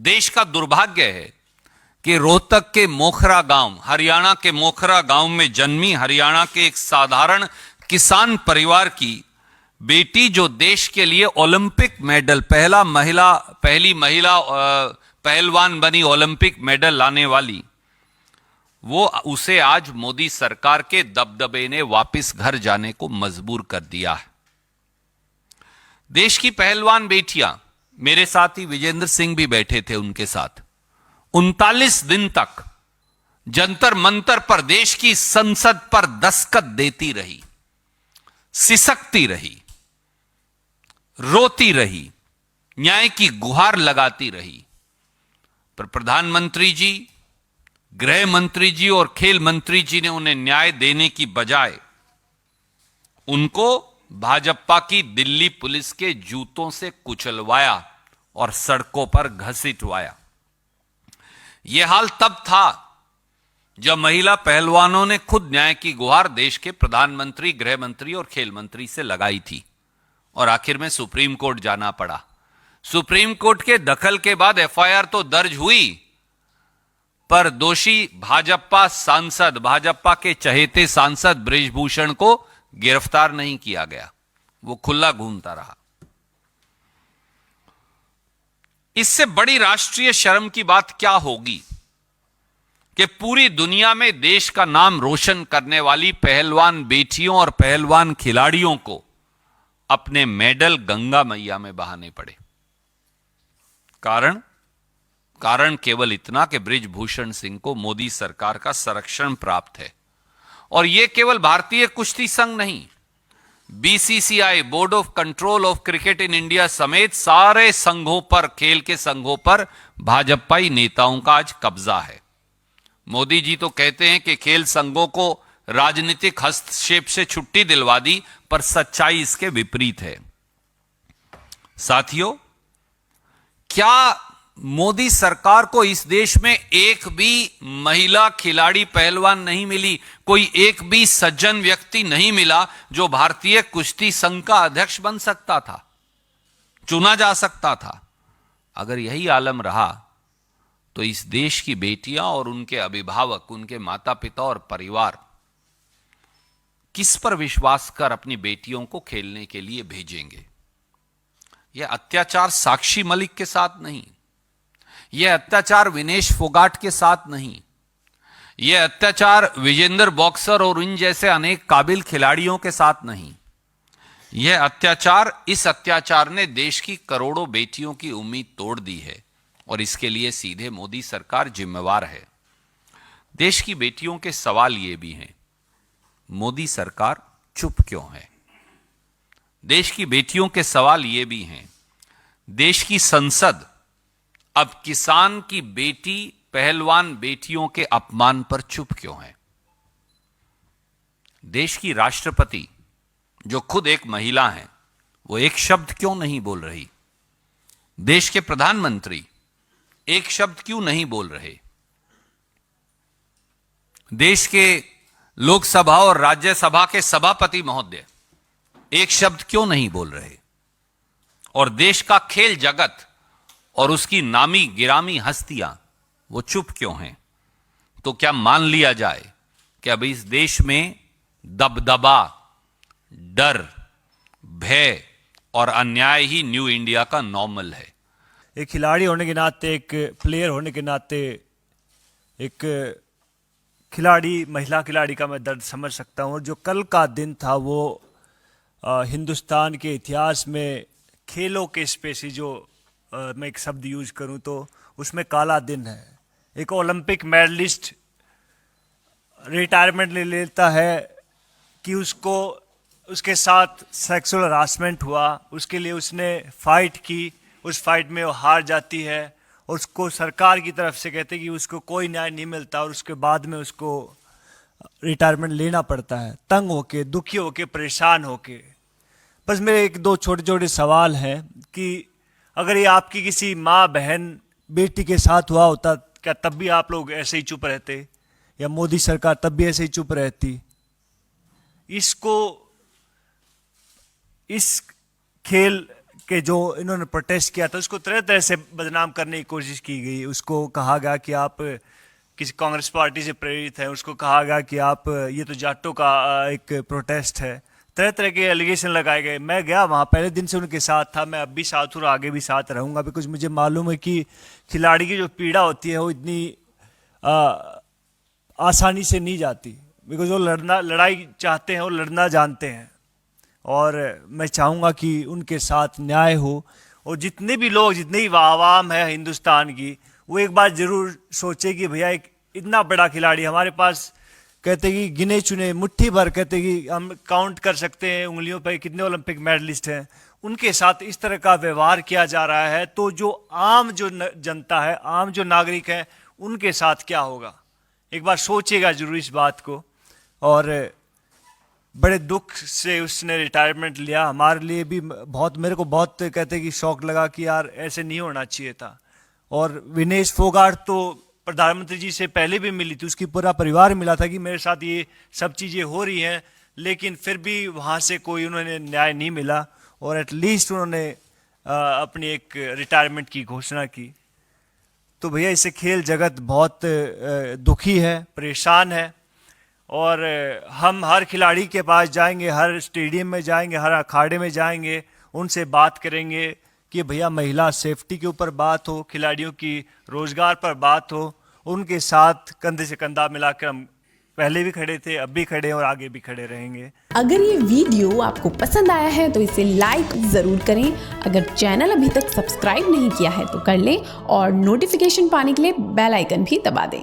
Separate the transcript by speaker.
Speaker 1: देश का दुर्भाग्य है कि रोहतक के मोखरा गांव, हरियाणा के मोखरा गांव में जन्मी हरियाणा के एक साधारण किसान परिवार की बेटी, जो देश के लिए ओलंपिक मेडल, पहली महिला पहलवान बनी ओलंपिक मेडल लाने वाली, वो उसे आज मोदी सरकार के दबदबे ने वापस घर जाने को मजबूर कर दिया है। देश की पहलवान बेटियां, मेरे साथ ही विजेंद्र सिंह भी बैठे थे उनके साथ, 39 दिन तक जंतर मंतर पर देश की संसद पर दस्तखत देती रही, सिसकती रही, रोती रही, न्याय की गुहार लगाती रही। पर प्रधानमंत्री जी, गृह मंत्री जी और खेल मंत्री जी ने उन्हें न्याय देने की बजाय उनको भाजपा की दिल्ली पुलिस के जूतों से कुचलवाया और सड़कों पर घसीटवाया। यह हाल तब था जब महिला पहलवानों ने खुद न्याय की गुहार देश के प्रधानमंत्री, गृह मंत्री और खेल मंत्री से लगाई थी और आखिर में सुप्रीम कोर्ट जाना पड़ा। सुप्रीम कोर्ट के दखल के बाद एफआईआर तो दर्ज हुई, पर दोषी भाजपा सांसद, भाजपा के चहेते सांसद बृजभूषण को गिरफ्तार नहीं किया गया, वो खुला घूमता रहा। इससे बड़ी राष्ट्रीय शर्म की बात क्या होगी कि पूरी दुनिया में देश का नाम रोशन करने वाली पहलवान बेटियों और पहलवान खिलाड़ियों को अपने मेडल गंगा मैया में बहाने पड़े। कारण केवल इतना कि बृजभूषण सिंह को मोदी सरकार का संरक्षण प्राप्त है। और यह केवल भारतीय कुश्ती संघ नहीं, BCCI, board of control of cricket in India समेत सारे संघों पर, खेल के संघों पर भाजपाई नेताओं का आज कब्जा है। मोदी जी तो कहते हैं कि खेल संघों को राजनीतिक हस्तक्षेप से छुट्टी दिलवा दी, पर सच्चाई इसके विपरीत है। साथियों, क्या मोदी सरकार को इस देश में एक भी महिला खिलाड़ी पहलवान नहीं मिली, कोई एक भी सज्जन व्यक्ति नहीं मिला जो भारतीय कुश्ती संघ का अध्यक्ष बन सकता था, चुना जा सकता था? अगर यही आलम रहा तो इस देश की बेटियां और उनके अभिभावक, उनके माता पिता और परिवार किस पर विश्वास कर अपनी बेटियों को खेलने के लिए भेजेंगे? यह अत्याचार साक्षी मलिक के साथ नहीं, यह अत्याचार विनेश फोगाट के साथ नहीं, यह अत्याचार विजेंद्र बॉक्सर और इन जैसे अनेक काबिल खिलाड़ियों के साथ नहीं। यह अत्याचार, इस अत्याचार ने देश की करोड़ों बेटियों की उम्मीद तोड़ दी है और इसके लिए सीधे मोदी सरकार जिम्मेवार है। देश की बेटियों के सवाल ये भी हैं, मोदी सरकार चुप क्यों है? देश की बेटियों के सवाल ये भी हैं, देश की संसद अब किसान की बेटी, पहलवान बेटियों के अपमान पर चुप क्यों है? देश की राष्ट्रपति, जो खुद एक महिला हैं, वो एक शब्द क्यों नहीं बोल रही? देश के प्रधानमंत्री एक शब्द क्यों नहीं बोल रहे? देश के लोकसभा और राज्यसभा के सभापति महोदय एक शब्द क्यों नहीं बोल रहे? और देश का खेल जगत और उसकी नामी गिरामी हस्तियां वो चुप क्यों हैं? तो क्या मान लिया जाए कि अब इस देश में दबदबा, डर, भय और अन्याय ही न्यू इंडिया का नॉर्मल है?
Speaker 2: एक खिलाड़ी होने के नाते, एक प्लेयर होने के नाते, एक खिलाड़ी, महिला खिलाड़ी का मैं दर्द समझ सकता हूँ। और जो कल का दिन था वो हिंदुस्तान के इतिहास में खेलों के स्पेसी, जो मैं एक शब्द यूज करूं तो उसमें काला दिन है। एक ओलंपिक मेडलिस्ट रिटायरमेंट ले लेता है कि उसको, उसके साथ सेक्सुअल हरासमेंट हुआ, उसके लिए उसने फाइट की, उस फाइट में वो हार जाती है और उसको सरकार की तरफ से कहते हैं कि उसको कोई न्याय नहीं मिलता और उसके बाद में उसको रिटायरमेंट लेना पड़ता है, तंग होके, दुखी होके, परेशान होके। बस मेरे एक दो छोटे छोटे सवाल हैं कि अगर ये आपकी किसी माँ, बहन, बेटी के साथ हुआ होता, क्या तब भी आप लोग ऐसे ही चुप रहते? या मोदी सरकार तब भी ऐसे ही चुप रहती? इसको, इस खेल के जो इन्होंने प्रोटेस्ट किया था उसको तरह तरह से बदनाम करने की कोशिश की गई। उसको कहा गया कि आप किसी कांग्रेस पार्टी से प्रेरित हैं, उसको कहा गया कि आप ये तो जाटों का एक प्रोटेस्ट है, तरह तरह के एलिगेशन लगाए गए। मैं गया वहाँ, पहले दिन से उनके साथ था, मैं अब भी साथ हूँ और आगे भी साथ रहूँगा, बिकॉज मुझे मालूम है कि खिलाड़ी की जो पीड़ा होती है वो इतनी आसानी से नहीं जाती, बिकॉज वो लड़ाई चाहते हैं और लड़ना जानते हैं। और मैं चाहूँगा कि उनके साथ न्याय हो और जितने भी लोग, जितनी भी आवाम है हिंदुस्तान की, वो एक बार ज़रूर सोचे कि भैया एक इतना बड़ा खिलाड़ी हमारे पास, कहते कि गिने चुने मुट्ठी भर, कहते कि हम काउंट कर सकते हैं उंगलियों पर कितने ओलंपिक मेडलिस्ट हैं, उनके साथ इस तरह का व्यवहार किया जा रहा है, तो जो आम जो जनता है, आम जो नागरिक हैं, उनके साथ क्या होगा। एक बार सोचिएगा जरूर इस बात को। और बड़े दुख से उसने रिटायरमेंट लिया। हमारे लिए भी बहुत, मेरे को बहुत कहते कि शौक लगा कि यार ऐसे नहीं होना चाहिए था। और विनेश फोगाट तो प्रधानमंत्री जी से पहले भी मिली थी, उसकी पूरा परिवार मिला था कि मेरे साथ ये सब चीज़ें हो रही हैं, लेकिन फिर भी वहाँ से कोई उन्होंने न्याय नहीं मिला और एटलीस्ट उन्होंने अपनी एक रिटायरमेंट की घोषणा की। तो भैया इससे खेल जगत बहुत दुखी है, परेशान है। और हम हर खिलाड़ी के पास जाएंगे, हर स्टेडियम में जाएंगे, हर अखाड़े में जाएंगे, उनसे बात करेंगे कि भैया महिला सेफ्टी के ऊपर बात हो, खिलाड़ियों की रोजगार पर बात हो। उनके साथ कंधे से कंधा मिलाकर हम पहले भी खड़े थे, अब भी खड़े और आगे भी खड़े रहेंगे।
Speaker 3: अगर ये वीडियो आपको पसंद आया है तो इसे लाइक ज़रूर करें। अगर चैनल अभी तक सब्सक्राइब नहीं किया है तो कर लें और नोटिफिकेशन पाने के लिए बेल आइकन भी दबा दें।